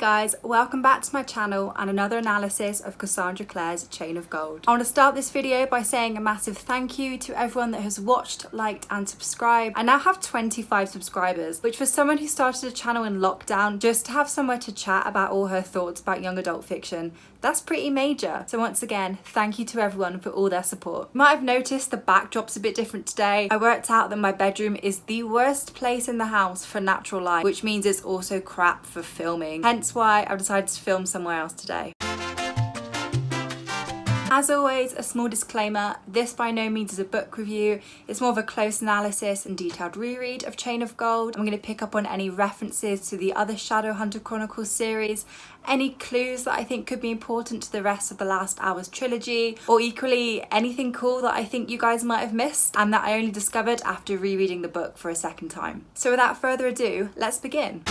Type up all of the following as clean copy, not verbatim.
guys, welcome back to my channel and another analysis of Cassandra Clare's Chain of Gold. I want to start this video by saying a massive thank you to everyone that has watched, liked and subscribed. I now have 25 subscribers, which for someone who started a channel in lockdown just to have somewhere to chat about all her thoughts about young adult fiction, that's pretty major. So once again, thank you to everyone for all their support. You might have noticed the backdrop's a bit different today. I worked out that my bedroom is the worst place in the house for natural light, which means it's also crap for filming. Hence why I've decided to film somewhere else today. As always, a small disclaimer, this by no means is a book review, it's more of a close analysis and detailed reread of Chain of Gold. I'm going to pick up on any references to the other Shadowhunter Chronicles series, any clues that I think could be important to the rest of the Last Hours trilogy, or equally anything cool that I think you guys might have missed and that I only discovered after rereading the book for a second time. So without further ado, let's begin.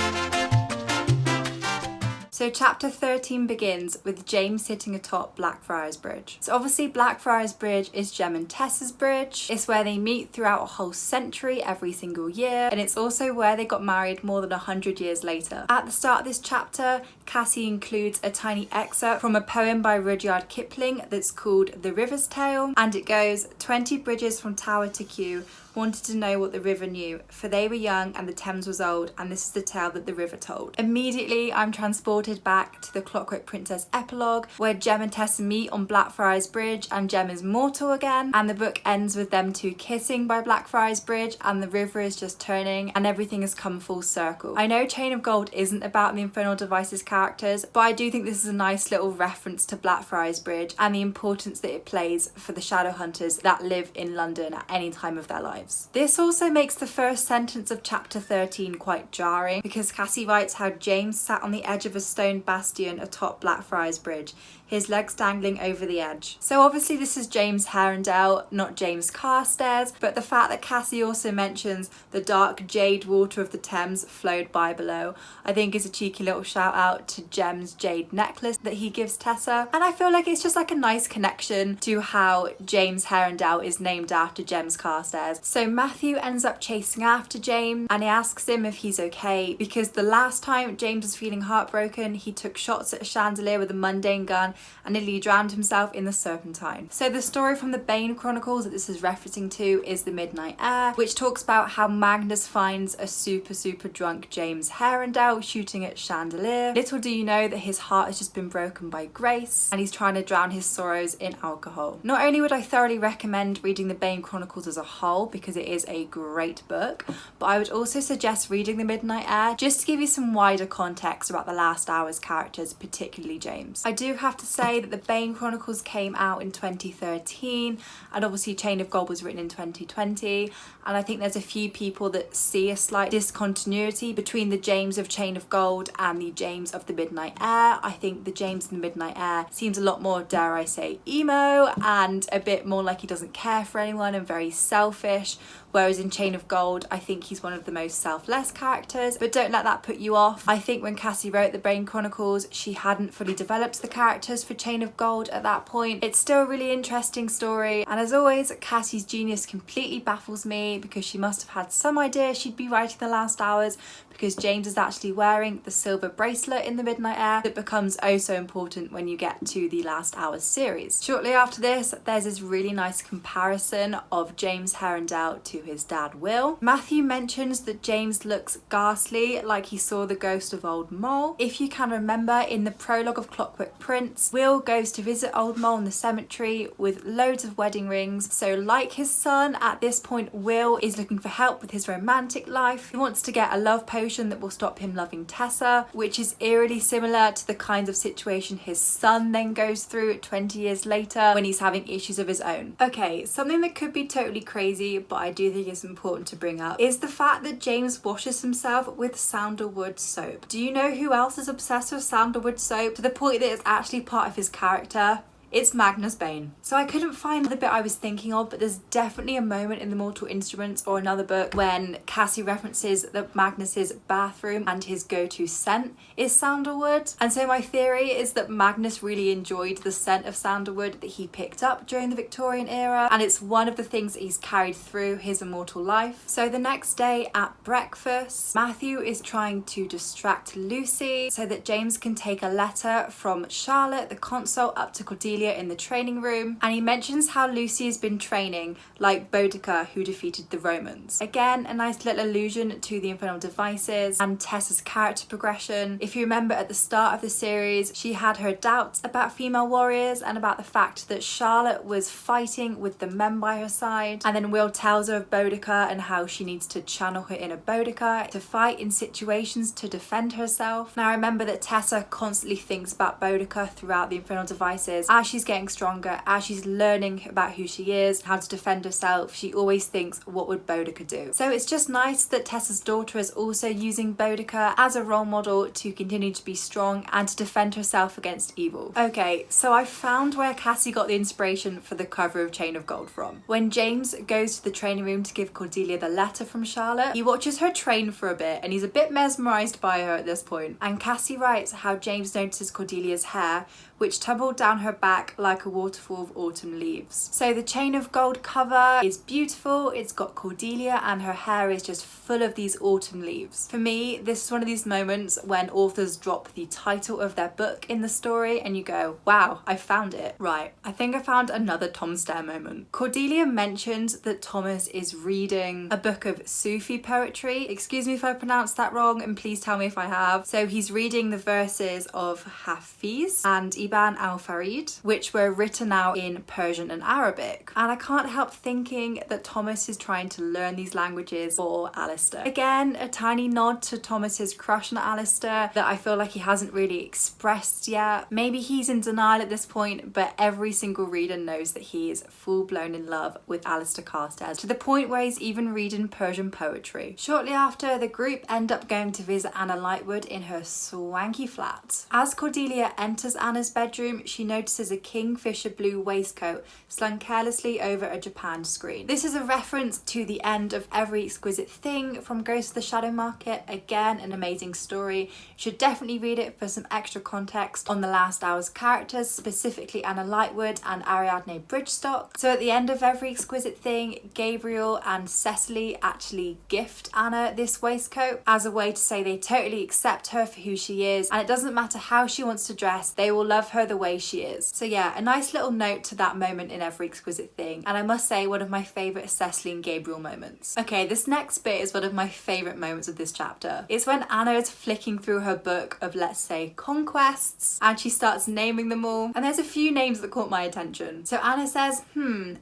So chapter 13 begins with James sitting atop Blackfriars Bridge. So obviously Blackfriars Bridge is Jem and Tessa's bridge. It's where they meet throughout a whole century every single year, and it's also where they got married more than 100 years later. At the start of this chapter, Cassie includes a tiny excerpt from a poem by Rudyard Kipling that's called The River's Tale, and it goes, 20 bridges from Tower to Kew wanted to know what the river knew, for they were young and the Thames was old, and this is the tale that the river told. Immediately I'm transported back to the Clockwork Princess epilogue, where Jem and Tessa meet on Blackfriars Bridge and Jem is mortal again, and the book ends with them two kissing by Blackfriars Bridge and the river is just turning and everything has come full circle. I know Chain of Gold isn't about the Infernal Devices characters, but I do think this is a nice little reference to Blackfriars Bridge and the importance that it plays for the Shadowhunters that live in London at any time of their lives. This also makes the first sentence of chapter 13 quite jarring, because Cassie writes how James sat on the edge of a stone bastion atop Blackfriars Bridge, his legs dangling over the edge. So obviously this is James Herondale, not James Carstairs, but the fact that Cassie also mentions the dark jade water of the Thames flowed by below, I think is a cheeky little shout out to Jem's jade necklace that he gives Tessa. And I feel like it's just like a nice connection to how James Herondale is named after James Carstairs. So Matthew ends up chasing after James and he asks him if he's okay, because the last time James was feeling heartbroken, he took shots at a chandelier with a mundane gun and nearly drowned himself in the Serpentine. So the story from the Bane Chronicles that this is referencing to is the Midnight Heir, which talks about how Magnus finds a super drunk James Herondale shooting at chandelier. Little do you know that his heart has just been broken by grace and he's trying to drown his sorrows in alcohol. Not only would I thoroughly recommend reading the Bane Chronicles as a whole because it is a great book, but I would also suggest reading the Midnight Heir just to give you some wider context about the Last Hours characters, particularly James. I do have to say that the Bane Chronicles came out in 2013 and obviously Chain of Gold was written in 2020, and I think there's a few people that see a slight discontinuity between the James of Chain of Gold and the James of the Midnight Heir. I think the James in the Midnight Heir seems a lot more, dare I say, emo and a bit more like he doesn't care for anyone and very selfish, whereas in Chain of Gold I think he's one of the most selfless characters. But don't let that put you off. I think when Cassie wrote the Bane Chronicles she hadn't fully developed the characters for Chain of Gold at that point. It's still a really interesting story, and as always Cassie's genius completely baffles me, because she must have had some idea she'd be writing the Last Hours, because James is actually wearing the silver bracelet in the Midnight Heir that becomes oh so important when you get to the Last Hours series. Shortly after this there's this really nice comparison of James Herondale to his dad Will. Matthew mentions that James looks ghastly, like he saw the ghost of Old Mole. If you can remember, in the prologue of Clockwork Prince, Will goes to visit Old Mole in the cemetery with loads of wedding rings. So like his son, at this point Will is looking for help with his romantic life. He wants to get a love potion that will stop him loving Tessa, which is eerily similar to the kinds of situation his son then goes through 20 years later when he's having issues of his own. Okay, something that could be totally crazy, but I do think it's important to bring up, is the fact that James washes himself with sandalwood soap. Do you know who else is obsessed with sandalwood soap to the point that it's actually part of his character? It's Magnus Bane. So I couldn't find the bit I was thinking of, but there's definitely a moment in The Mortal Instruments or another book when Cassie references that Magnus's bathroom and his go-to scent is sandalwood. And so my theory is that Magnus really enjoyed the scent of sandalwood that he picked up during the Victorian era, and it's one of the things that he's carried through his immortal life. So the next day at breakfast, Matthew is trying to distract Lucy so that James can take a letter from Charlotte, the console, up to Cordelia in the training room, and he mentions how Lucy has been training like Boudica, who defeated the Romans. Again, a nice little allusion to the Infernal Devices and Tessa's character progression. If you remember at the start of the series, she had her doubts about female warriors and about the fact that Charlotte was fighting with the men by her side, and then Will tells her of Boudica and how she needs to channel her inner Boudica to fight in situations to defend herself. Now remember that Tessa constantly thinks about Boudica throughout the Infernal Devices. As she's getting stronger, as she's learning about who she is, how to defend herself, she always thinks, what would Boudica do? So it's just nice that Tessa's daughter is also using Boudica as a role model to continue to be strong and to defend herself against evil. Okay, so I found where Cassie got the inspiration for the cover of Chain of Gold from. When James goes to the training room to give Cordelia the letter from Charlotte, he watches her train for a bit and he's a bit mesmerised by her at this point. And Cassie writes how James notices Cordelia's hair, which tumbled down her back like a waterfall of autumn leaves. So the Chain of Gold cover is beautiful. It's got Cordelia and her hair is just full of these autumn leaves. For me, this is one of these moments when authors drop the title of their book in the story and you go, wow, I found it. Right, I think I found another Tom Stair moment. Cordelia mentions that Thomas is reading a book of Sufi poetry. Excuse me if I pronounced that wrong and please tell me if I have. So he's reading the verses of Hafiz and Ibn al-Farid, which were written out in Persian and Arabic. And I can't help thinking that Thomas is trying to learn these languages for Alistair. Again, a tiny nod to Thomas's crush on Alistair that I feel like he hasn't really expressed yet. Maybe he's in denial at this point, but every single reader knows that he is full-blown in love with Alistair Carstairs, to the point where he's even reading Persian poetry. Shortly after, the group end up going to visit Anna Lightwood in her swanky flat. As Cordelia enters Anna's bedroom, she notices a kingfisher blue waistcoat slung carelessly over a japanned screen. This is a reference to the end of Every Exquisite Thing from Ghost of the Shadow Market. Again, an amazing story. You should definitely read it for some extra context on the Last Hour's characters, specifically Anna Lightwood and Ariadne Bridgestock. So at the end of Every Exquisite Thing, Gabriel and Cecily actually gift Anna this waistcoat as a way to say they totally accept her for who she is, and it doesn't matter how she wants to dress, they will love her the way she is. So yeah, a nice little note to that moment in Every Exquisite Thing, and I must say one of my favourite Cecily and Gabriel moments. Okay, this next bit is one of my favourite moments of this chapter. It's when Anna is flicking through her book of, let's say, conquests, and she starts naming them all, and there's a few names that caught my attention. So Anna says,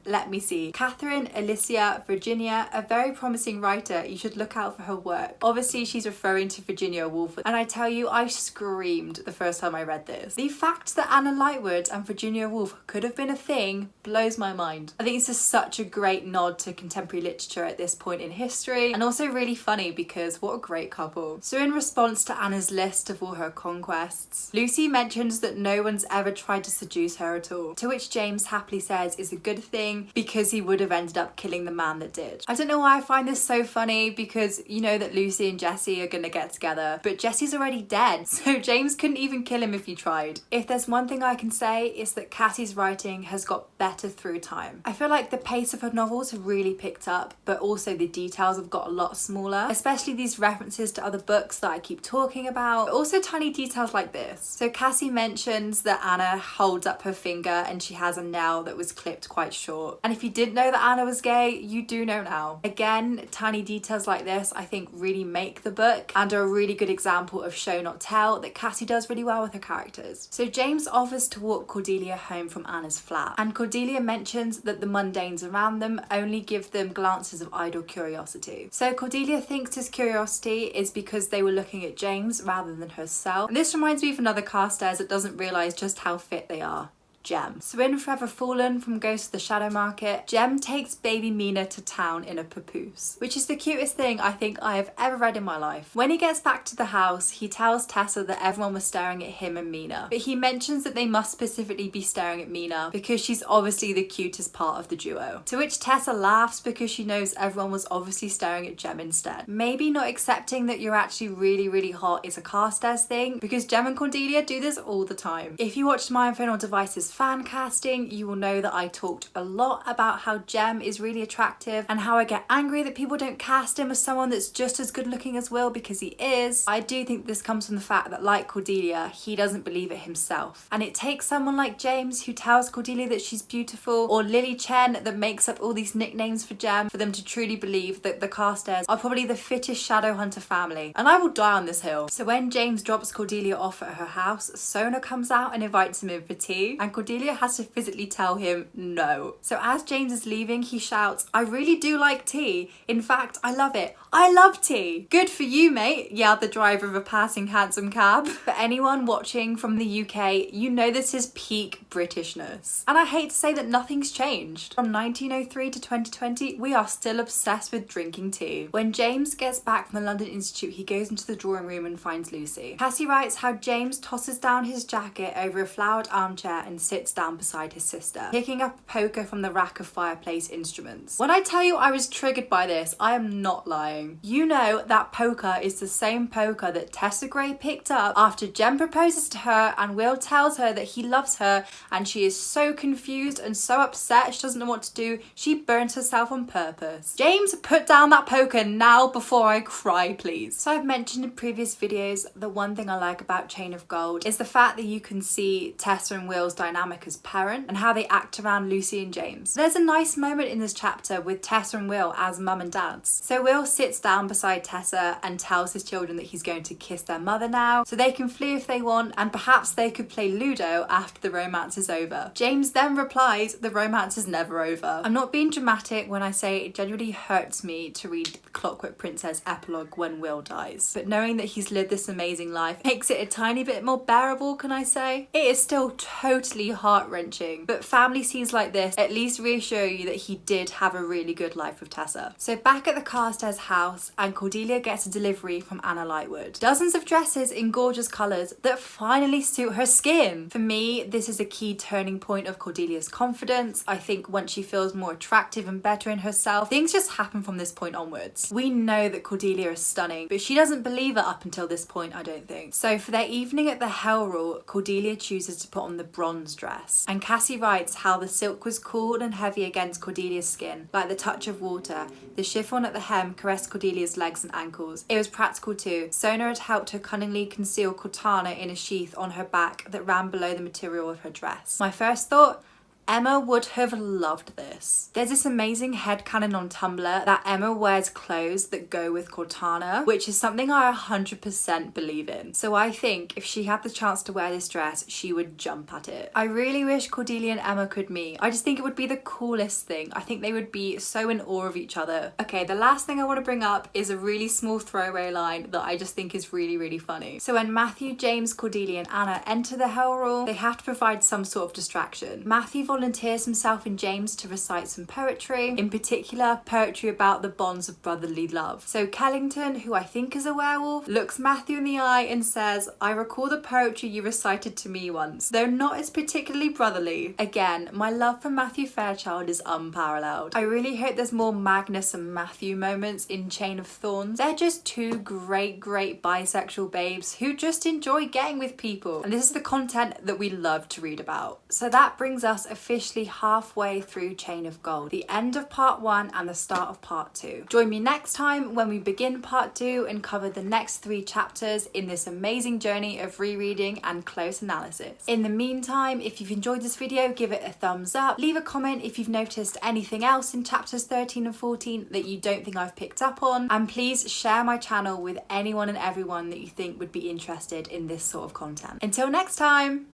let me see, Catherine, Alicia, Virginia, a very promising writer, you should look out for her work. Obviously she's referring to Virginia Woolf, and I tell you, I screamed the first time I read this. The fact that Anna Lightwood and Virginia Woolf could have been a thing blows my mind. I think this is such a great nod to contemporary literature at this point in history, and also really funny because what a great couple. So in response to Anna's list of all her conquests, Lucy mentions that no one's ever tried to seduce her at all, to which James happily says is a good thing because he would have ended up killing the man that did. I don't know why I find this so funny, because you know that Lucy and Jessie are gonna get together, but Jessie's already dead, so James couldn't even kill him if he tried. If there's one thing I can say, it's that Cassie's writing has got better through time. I feel like the pace of her novels have really picked up, but also the details have got a lot smaller, especially these references to other books that I keep talking about, but also tiny details like this. So Cassie mentions that Anna holds up her finger and she has a nail that was clipped quite short. And if you didn't know that Anna was gay, you do know now. Again, tiny details like this I think really make the book and are a really good example of show not tell that Cassie does really well with her characters. So James offers to walk Cordelia home from Anna's flat, and Cordelia mentions that the mundanes around them only give them glances of idle curiosity. So Cordelia thinks his curiosity is because they were looking at James rather than herself. And this reminds me of another Carstairs that doesn't realise just how fit they are. Jem. So in Forever Fallen from Ghost of the Shadow Market, Jem takes baby Mina to town in a papoose, which is the cutest thing I think I have ever read in my life. When he gets back to the house, he tells Tessa that everyone was staring at him and Mina, but he mentions that they must specifically be staring at Mina because she's obviously the cutest part of the duo. To which Tessa laughs because she knows everyone was obviously staring at Jem instead. Maybe not accepting that you're actually really hot is a Carstairs thing, because Jem and Cordelia do this all the time. If you watched My Infernal Devices fan casting, you will know that I talked a lot about how Jem is really attractive and how I get angry that people don't cast him as someone that's just as good looking as Will, because he is. I do think this comes from the fact that, like Cordelia, he doesn't believe it himself. And it takes someone like James who tells Cordelia that she's beautiful, or Lily Chen that makes up all these nicknames for Jem, for them to truly believe that the Carstairs are probably the fittest Shadowhunter family. And I will die on this hill. So when James drops Cordelia off at her house, Sona comes out and invites him in for tea, and Cordelia has to physically tell him no. So as James is leaving, he shouts, "I really do like tea. In fact, I love it. I love tea." "Good for you, mate," yelled the driver of a passing hansom cab. For anyone watching from the UK, you know this is peak Britishness. And I hate to say that nothing's changed. From 1903 to 2020, we are still obsessed with drinking tea. When James gets back from the London Institute, he goes into the drawing room and finds Lucy. Cassie writes how James tosses down his jacket over a flowered armchair and sits down beside his sister, picking up a poker from the rack of fireplace instruments. When I tell you I was triggered by this, I am not lying. You know that poker is the same poker that Tessa Gray picked up after Jem proposes to her and Will tells her that he loves her, and she is so confused and so upset she doesn't know what to do, she burns herself on purpose. James, put down that poker now before I cry, please. So I've mentioned in previous videos, the one thing I like about Chain of Gold is the fact that you can see Tessa and Will's dynamic as parent and how they act around Lucy and James. There's a nice moment in this chapter with Tessa and Will as mum and dads. So Will sits down beside Tessa and tells his children that he's going to kiss their mother now, so they can flee if they want, and perhaps they could play Ludo after the romance is over. James then replies, "The romance is never over." I'm not being dramatic when I say it genuinely hurts me to read the Clockwork Princess epilogue when Will dies, but knowing that he's lived this amazing life makes it a tiny bit more bearable, can I say? It is still totally heart-wrenching, but family scenes like this at least reassure you that he did have a really good life with Tessa. So back at the Carstairs house, and Cordelia gets a delivery from Anna Lightwood. Dozens of dresses in gorgeous colours that finally suit her skin. For me, this is a key turning point of Cordelia's confidence. I think once she feels more attractive and better in herself, things just happen from this point onwards. We know that Cordelia is stunning, but she doesn't believe it up until this point, I don't think. So for their evening at the Hell Rule, Cordelia chooses to put on the bronze dress. And Cassie writes how the silk was cool and heavy against Cordelia's skin, like the touch of water. The chiffon at the hem caressed Cordelia's legs and ankles. It was practical too. Sona had helped her cunningly conceal Cortana in a sheath on her back that ran below the material of her dress. My first thought, Emma would have loved this. There's this amazing headcanon on Tumblr that Emma wears clothes that go with Cortana, which is something I 100% believe in. So I think if she had the chance to wear this dress, she would jump at it. I really wish Cordelia and Emma could meet. I just think it would be the coolest thing. I think they would be so in awe of each other. Okay, the last thing I want to bring up is a really small throwaway line that I just think is really funny. So when Matthew, James, Cordelia and Anna enter the Hell Rule, they have to provide some sort of distraction. Matthew volunteers himself and James to recite some poetry, in particular poetry about the bonds of brotherly love. So Kellington, who I think is a werewolf, looks Matthew in the eye and says, "I recall the poetry you recited to me once, though not as particularly brotherly." Again, my love for Matthew Fairchild is unparalleled. I really hope there's more Magnus and Matthew moments in Chain of Thorns. They're just two great bisexual babes who just enjoy getting with people, and this is the content that we love to read about. So that brings us officially halfway through Chain of Gold, the end of part 1 and the start of part 2. Join me next time when we begin part 2 and cover the next 3 chapters in this amazing journey of rereading and close analysis. In the meantime, if you've enjoyed this video, give it a thumbs up. Leave a comment if you've noticed anything else in chapters 13 and 14 that you don't think I've picked up on, and please share my channel with anyone and everyone that you think would be interested in this sort of content. Until next time!